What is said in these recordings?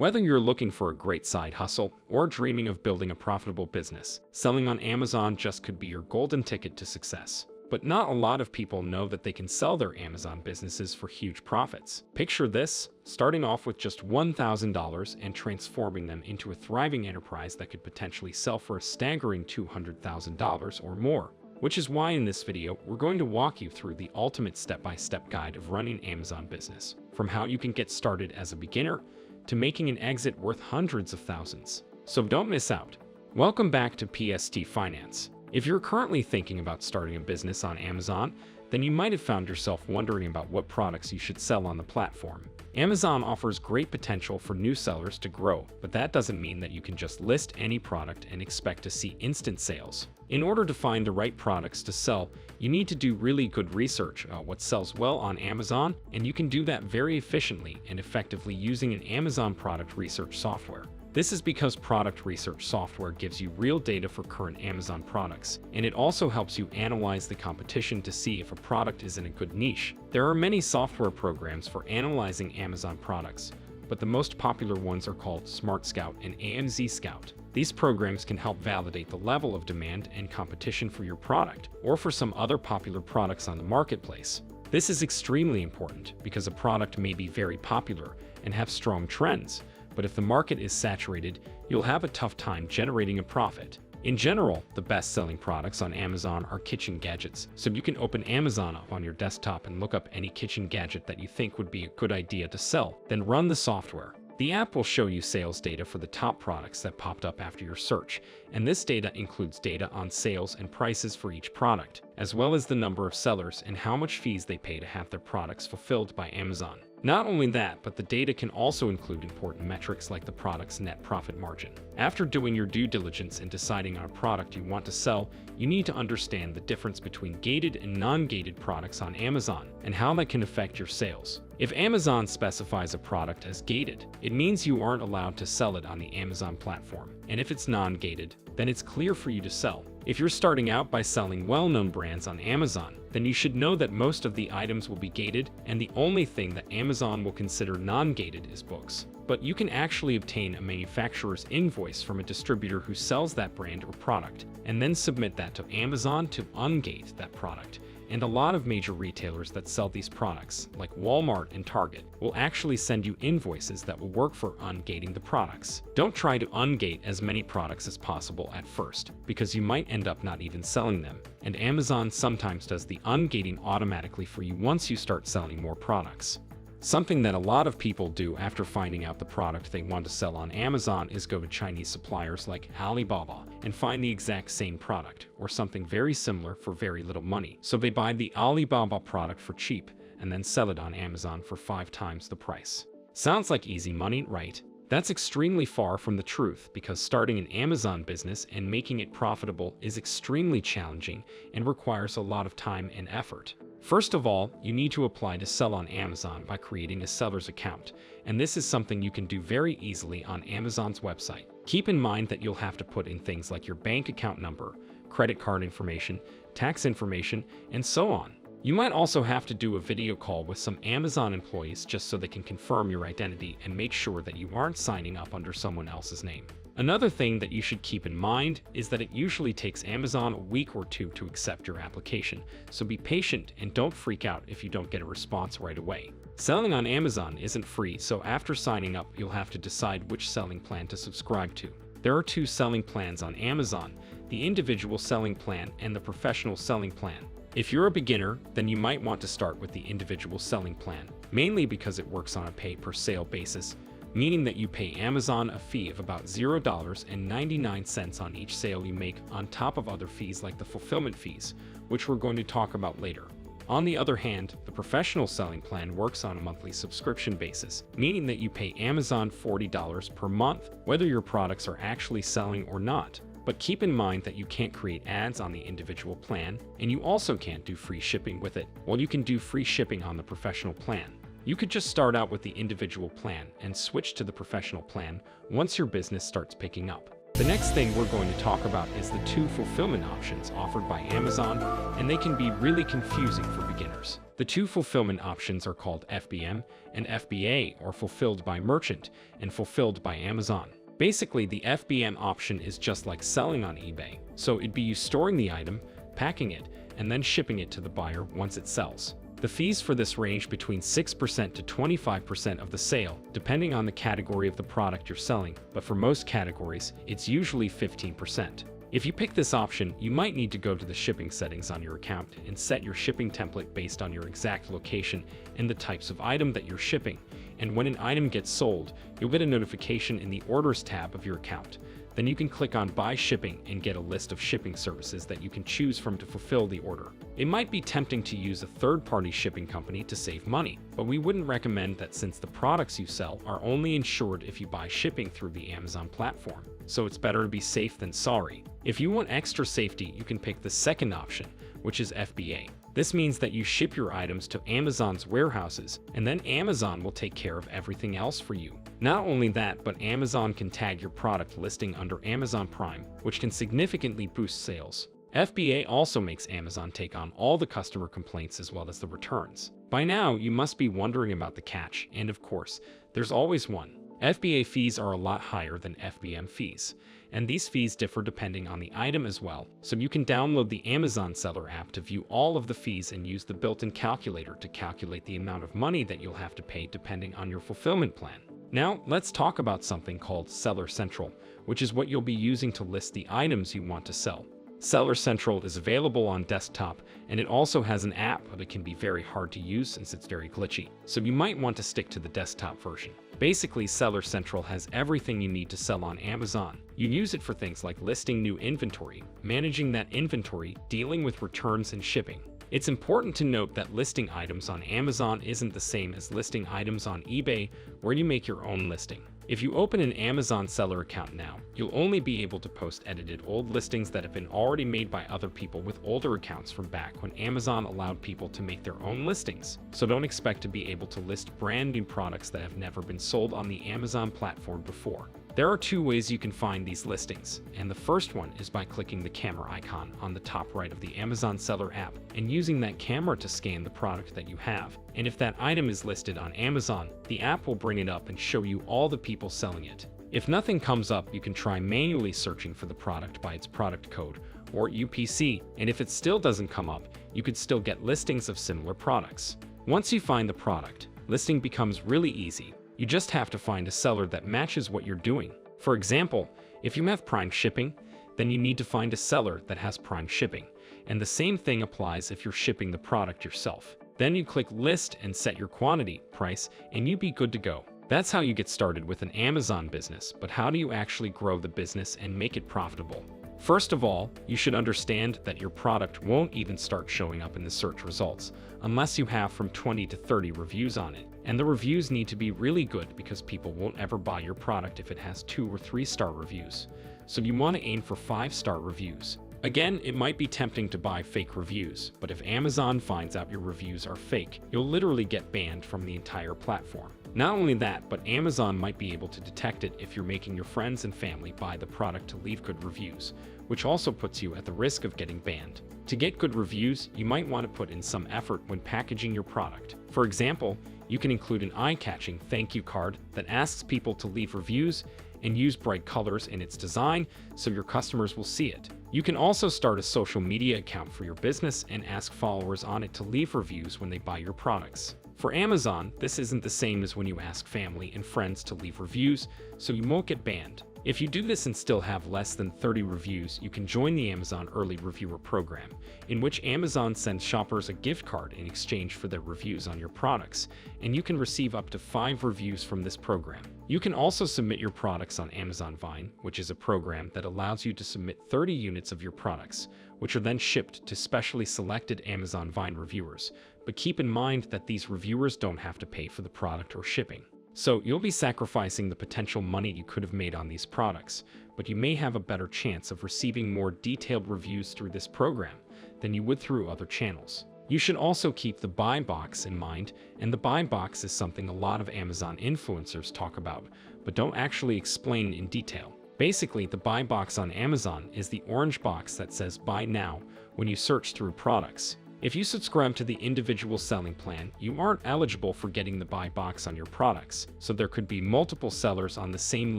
Whether you're looking for a great side hustle or dreaming of building a profitable business, selling on Amazon just could be your golden ticket to success. But not a lot of people know that they can sell their Amazon businesses for huge profits. Picture this, starting off with just $1,000 and transforming them into a thriving enterprise that could potentially sell for a staggering $200,000 or more. Which is why in this video, we're going to walk you through the ultimate step-by-step guide of running Amazon business, from how you can get started as a beginner to making an exit worth hundreds of thousands. So don't miss out. Welcome back to PST Finance. If you're currently thinking about starting a business on Amazon, then you might have found yourself wondering about what products you should sell on the platform. Amazon offers great potential for new sellers to grow, but that doesn't mean that you can just list any product and expect to see instant sales. In order to find the right products to sell, you need to do really good research about what sells well on Amazon, and you can do that very efficiently and effectively using an Amazon product research software. This is because product research software gives you real data for current Amazon products, and it also helps you analyze the competition to see if a product is in a good niche. There are many software programs for analyzing Amazon products, but the most popular ones are called Smart Scout and AMZ Scout. These programs can help validate the level of demand and competition for your product, or for some other popular products on the marketplace. This is extremely important because a product may be very popular and have strong trends, but if the market is saturated, you'll have a tough time generating a profit. In general, the best-selling products on Amazon are kitchen gadgets, so you can open Amazon up on your desktop and look up any kitchen gadget that you think would be a good idea to sell, then run the software. The app will show you sales data for the top products that popped up after your search, and this data includes data on sales and prices for each product, as well as the number of sellers and how much fees they pay to have their products fulfilled by Amazon. Not only that, but the data can also include important metrics like the product's net profit margin. After doing your due diligence and deciding on a product you want to sell, you need to understand the difference between gated and non-gated products on Amazon and how that can affect your sales. If Amazon specifies a product as gated, it means you aren't allowed to sell it on the Amazon platform. And if it's non-gated, then it's clear for you to sell. If you're starting out by selling well-known brands on Amazon, then you should know that most of the items will be gated, and the only thing that Amazon will consider non-gated is books. But you can actually obtain a manufacturer's invoice from a distributor who sells that brand or product, and then submit that to Amazon to ungate that product. And a lot of major retailers that sell these products, like Walmart and Target, will actually send you invoices that will work for ungating the products. Don't try to ungate as many products as possible at first, because you might end up not even selling them. And Amazon sometimes does the ungating automatically for you once you start selling more products. Something that a lot of people do after finding out the product they want to sell on Amazon is go to Chinese suppliers like Alibaba and find the exact same product or something very similar for very little money. So they buy the Alibaba product for cheap and then sell it on Amazon for 5 times the price. Sounds like easy money, right? That's extremely far from the truth because starting an Amazon business and making it profitable is extremely challenging and requires a lot of time and effort. First of all, you need to apply to sell on Amazon by creating a seller's account, and this is something you can do very easily on Amazon's website. Keep in mind that you'll have to put in things like your bank account number, credit card information, tax information, and so on. You might also have to do a video call with some Amazon employees just so they can confirm your identity and make sure that you aren't signing up under someone else's name. Another thing that you should keep in mind is that it usually takes Amazon a week or 2 to accept your application, so be patient and don't freak out if you don't get a response right away. Selling on Amazon isn't free, so after signing up, you'll have to decide which selling plan to subscribe to. There are 2 selling plans on Amazon, the individual selling plan and the professional selling plan. If you're a beginner, then you might want to start with the individual selling plan, mainly because it works on a pay-per-sale basis, meaning that you pay Amazon a fee of about $0.99 on each sale you make on top of other fees like the fulfillment fees, which we're going to talk about later. On the other hand, the professional selling plan works on a monthly subscription basis, meaning that you pay Amazon $40 per month, whether your products are actually selling or not. But keep in mind that you can't create ads on the individual plan, and you also can't do free shipping with it, while you can do free shipping on the professional plan. You could just start out with the individual plan and switch to the professional plan once your business starts picking up. The next thing we're going to talk about is the 2 fulfillment options offered by Amazon, and they can be really confusing for beginners. The 2 fulfillment options are called FBM and FBA, or Fulfilled by Merchant and Fulfilled by Amazon. Basically, the FBM option is just like selling on eBay, so it'd be you storing the item, packing it, and then shipping it to the buyer once it sells. The fees for this range between 6% to 25% of the sale, depending on the category of the product you're selling, but for most categories, it's usually 15%. If you pick this option, you might need to go to the shipping settings on your account and set your shipping template based on your exact location and the types of item that you're shipping. And when an item gets sold, you'll get a notification in the Orders tab of your account. Then you can click on Buy Shipping and get a list of shipping services that you can choose from to fulfill the order. It might be tempting to use a third-party shipping company to save money, but we wouldn't recommend that since the products you sell are only insured if you buy shipping through the Amazon platform. So it's better to be safe than sorry. If you want extra safety, you can pick the second option, which is FBA. This means that you ship your items to Amazon's warehouses, and then Amazon will take care of everything else for you. Not only that, but Amazon can tag your product listing under Amazon Prime, which can significantly boost sales. FBA also makes Amazon take on all the customer complaints as well as the returns. By now, you must be wondering about the catch, and of course, there's always one. FBA fees are a lot higher than FBM fees, and these fees differ depending on the item as well, so you can download the Amazon Seller app to view all of the fees and use the built-in calculator to calculate the amount of money that you'll have to pay depending on your fulfillment plan. Now, let's talk about something called Seller Central, which is what you'll be using to list the items you want to sell. Seller Central is available on desktop, and it also has an app, but it can be very hard to use since it's very glitchy, so you might want to stick to the desktop version. Basically, Seller Central has everything you need to sell on Amazon. You use it for things like listing new inventory, managing that inventory, dealing with returns and shipping. It's important to note that listing items on Amazon isn't the same as listing items on eBay, where you make your own listing. If you open an Amazon seller account now, you'll only be able to post edited old listings that have been already made by other people with older accounts from back when Amazon allowed people to make their own listings. So don't expect to be able to list brand new products that have never been sold on the Amazon platform before. There are 2 ways you can find these listings, and the first one is by clicking the camera icon on the top right of the Amazon Seller app and using that camera to scan the product that you have. And if that item is listed on Amazon, the app will bring it up and show you all the people selling it. If nothing comes up, you can try manually searching for the product by its product code, or UPC, and if it still doesn't come up, you could still get listings of similar products. Once you find the product, listing becomes really easy. You just have to find a seller that matches what you're doing. For example, if you have Prime shipping, then you need to find a seller that has Prime shipping. And the same thing applies if you're shipping the product yourself. Then you click List and set your quantity, price, and you'd be good to go. That's how you get started with an Amazon business, but how do you actually grow the business and make it profitable? First of all, you should understand that your product won't even start showing up in the search results unless you have from 20 to 30 reviews on it. And the reviews need to be really good because people won't ever buy your product if it has 2 or 3-star reviews. So you want to aim for 5-star reviews. Again, it might be tempting to buy fake reviews, but if Amazon finds out your reviews are fake, you'll literally get banned from the entire platform. Not only that, but Amazon might be able to detect it if you're making your friends and family buy the product to leave good reviews, which also puts you at the risk of getting banned. To get good reviews, you might want to put in some effort when packaging your product. For example, you can include an eye-catching thank you card that asks people to leave reviews and use bright colors in its design so your customers will see it. You can also start a social media account for your business and ask followers on it to leave reviews when they buy your products. For Amazon, this isn't the same as when you ask family and friends to leave reviews, so you won't get banned. If you do this and still have less than 30 reviews, you can join the Amazon Early Reviewer program, in which Amazon sends shoppers a gift card in exchange for their reviews on your products, and you can receive up to 5 reviews from this program. You can also submit your products on Amazon Vine, which is a program that allows you to submit 30 units of your products, which are then shipped to specially selected Amazon Vine reviewers. But keep in mind that these reviewers don't have to pay for the product or shipping. So you'll be sacrificing the potential money you could have made on these products, but you may have a better chance of receiving more detailed reviews through this program than you would through other channels. You should also keep the buy box in mind, and the buy box is something a lot of Amazon influencers talk about, but don't actually explain in detail. Basically, the buy box on Amazon is the orange box that says buy now when you search through products. If you subscribe to the individual selling plan, you aren't eligible for getting the buy box on your products, so there could be multiple sellers on the same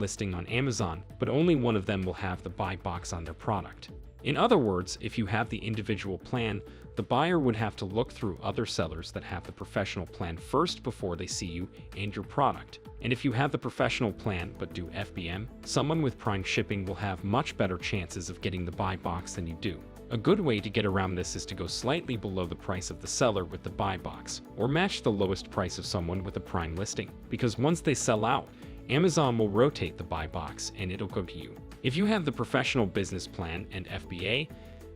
listing on Amazon, but only one of them will have the buy box on their product. In other words, if you have the individual plan, the buyer would have to look through other sellers that have the professional plan first before they see you and your product. And if you have the professional plan but do FBM, someone with Prime shipping will have much better chances of getting the buy box than you do. A good way to get around this is to go slightly below the price of the seller with the buy box, or match the lowest price of someone with a Prime listing, because once they sell out, Amazon will rotate the buy box and it'll go to you. If you have the professional business plan and FBA,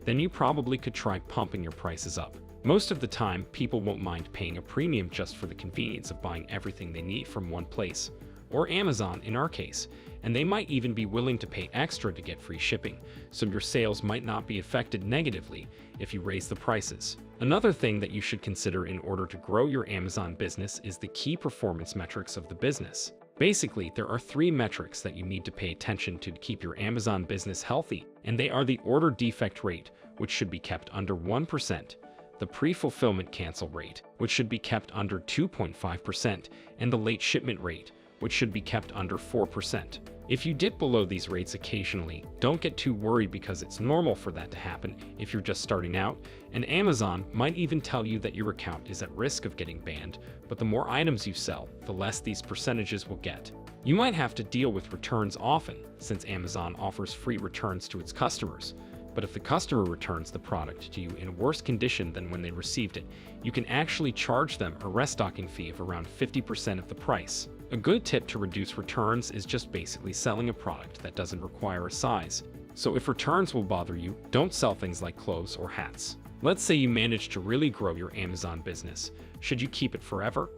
then you probably could try pumping your prices up. Most of the time, people won't mind paying a premium just for the convenience of buying everything they need from one place, or Amazon in our case, and they might even be willing to pay extra to get free shipping, so your sales might not be affected negatively if you raise the prices. Another thing that you should consider in order to grow your Amazon business is the key performance metrics of the business. Basically, there are 3 metrics that you need to pay attention to keep your Amazon business healthy, and they are the order defect rate, which should be kept under 1%, the pre-fulfillment cancel rate, which should be kept under 2.5%, and the late shipment rate, which should be kept under 4%. If you dip below these rates occasionally, don't get too worried because it's normal for that to happen if you're just starting out, and Amazon might even tell you that your account is at risk of getting banned, but the more items you sell, the less these percentages will get. You might have to deal with returns often, since Amazon offers free returns to its customers. But if the customer returns the product to you in worse condition than when they received it, you can actually charge them a restocking fee of around 50% of the price. A good tip to reduce returns is just basically selling a product that doesn't require a size. So if returns will bother you, don't sell things like clothes or hats. Let's say you manage to really grow your Amazon business. Should you keep it forever?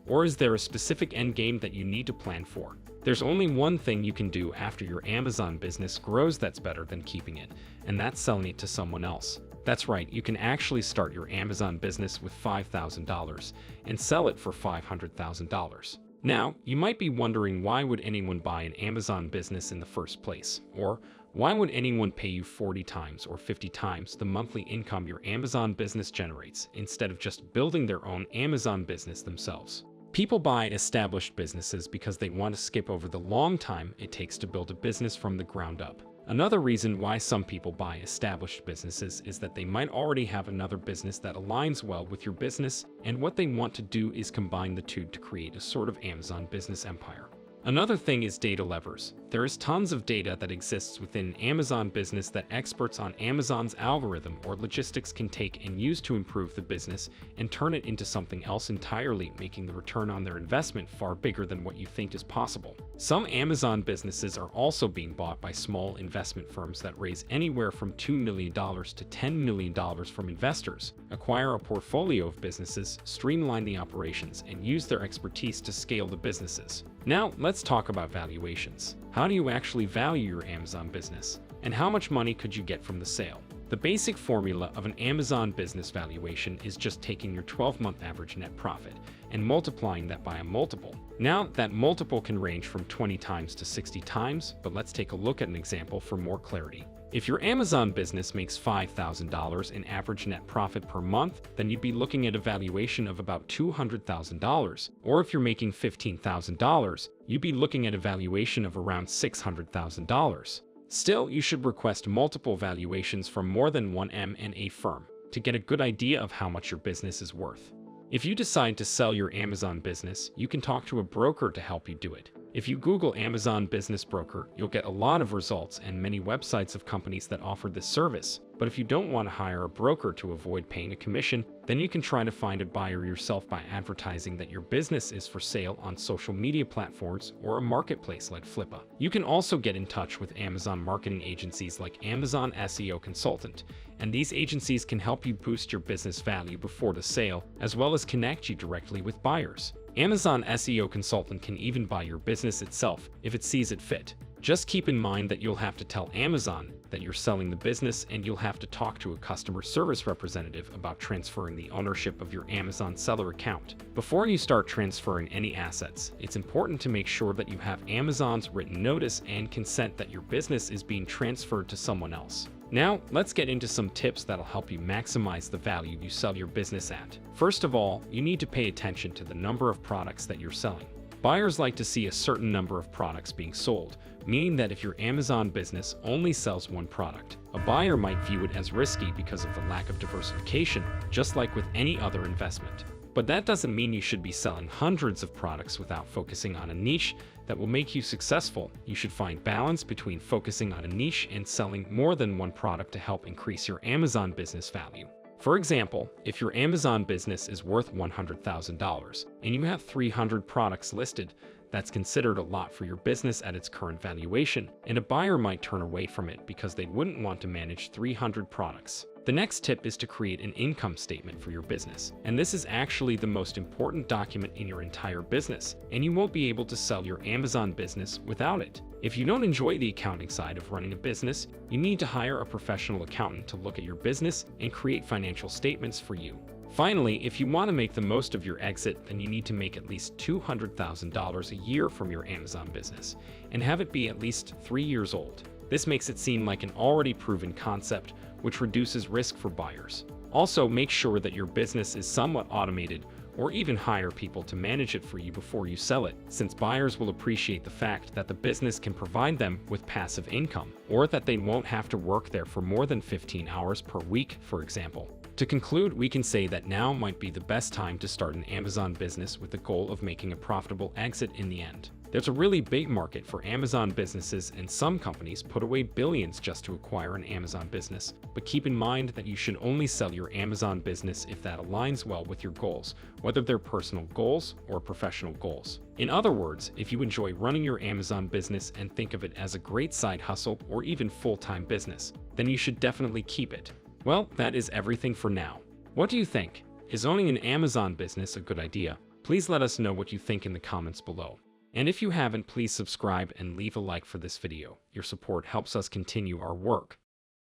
Or is there a specific end game that you need to plan for? There's only one thing you can do after your Amazon business grows that's better than keeping it, and that's selling it to someone else. That's right, you can actually start your Amazon business with $5,000 and sell it for $500,000. Now, you might be wondering, why would anyone buy an Amazon business in the first place? Or why would anyone pay you 40 times or 50 times the monthly income your Amazon business generates instead of just building their own Amazon business themselves? People buy established businesses because they want to skip over the long time it takes to build a business from the ground up. Another reason why some people buy established businesses is that they might already have another business that aligns well with your business, and what they want to do is combine the two to create a sort of Amazon business empire. Another thing is data levers. There is tons of data that exists within Amazon business that experts on Amazon's algorithm or logistics can take and use to improve the business and turn it into something else entirely, making the return on their investment far bigger than what you think is possible. Some Amazon businesses are also being bought by small investment firms that raise anywhere from $2 million to $10 million from investors, acquire a portfolio of businesses, streamline the operations, and use their expertise to scale the businesses. Now, let's talk about valuations. How do you actually value your Amazon business? And how much money could you get from the sale? The basic formula of an Amazon business valuation is just taking your 12-month average net profit and multiplying that by a multiple. Now, that multiple can range from 20 times to 60 times, but let's take a look at an example for more clarity. If your Amazon business makes $5,000 in average net profit per month, then you'd be looking at a valuation of about $200,000. Or if you're making $15,000, you'd be looking at a valuation of around $600,000. Still, you should request multiple valuations from more than one M&A firm to get a good idea of how much your business is worth. If you decide to sell your Amazon business, you can talk to a broker to help you do it. If you Google Amazon Business Broker, you'll get a lot of results and many websites of companies that offer this service. But if you don't want to hire a broker to avoid paying a commission, then you can try to find a buyer yourself by advertising that your business is for sale on social media platforms or a marketplace like Flippa. You can also get in touch with Amazon marketing agencies like Amazon SEO Consultant, and these agencies can help you boost your business value before the sale, as well as connect you directly with buyers. Amazon SEO Consultant can even buy your business itself if it sees it fit. Just keep in mind that you'll have to tell Amazon that you're selling the business, and you'll have to talk to a customer service representative about transferring the ownership of your Amazon seller account. Before you start transferring any assets, it's important to make sure that you have Amazon's written notice and consent that your business is being transferred to someone else. Now, let's get into some tips that'll help you maximize the value you sell your business at. First of all, you need to pay attention to the number of products that you're selling. Buyers like to see a certain number of products being sold, meaning that if your Amazon business only sells one product, a buyer might view it as risky because of the lack of diversification, just like with any other investment. But that doesn't mean you should be selling hundreds of products without focusing on a niche that will make you successful. You should find balance between focusing on a niche and selling more than one product to help increase your Amazon business value. For example, if your Amazon business is worth $100,000 and you have 300 products listed, that's considered a lot for your business at its current valuation, and a buyer might turn away from it because they wouldn't want to manage 300 products. The next tip is to create an income statement for your business, and this is actually the most important document in your entire business, and you won't be able to sell your Amazon business without it. If you don't enjoy the accounting side of running a business, you need to hire a professional accountant to look at your business and create financial statements for you. Finally, if you want to make the most of your exit, then you need to make at least $200,000 a year from your Amazon business, and have it be at least 3 years old. This makes it seem like an already proven concept, which reduces risk for buyers. Also, make sure that your business is somewhat automated, or even hire people to manage it for you before you sell it, since buyers will appreciate the fact that the business can provide them with passive income, or that they won't have to work there for more than 15 hours per week, for example. To conclude, we can say that now might be the best time to start an Amazon business with the goal of making a profitable exit in the end. There's a really big market for Amazon businesses, and some companies put away billions just to acquire an Amazon business. But keep in mind that you should only sell your Amazon business if that aligns well with your goals, whether they're personal goals or professional goals. In other words, if you enjoy running your Amazon business and think of it as a great side hustle or even full-time business, then you should definitely keep it. Well, that is everything for now. What do you think? Is owning an Amazon business a good idea? Please let us know what you think in the comments below. And if you haven't, please subscribe and leave a like for this video. Your support helps us continue our work.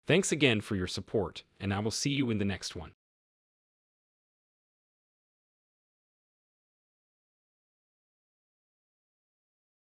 Thanks again for your support, and I will see you in the next one.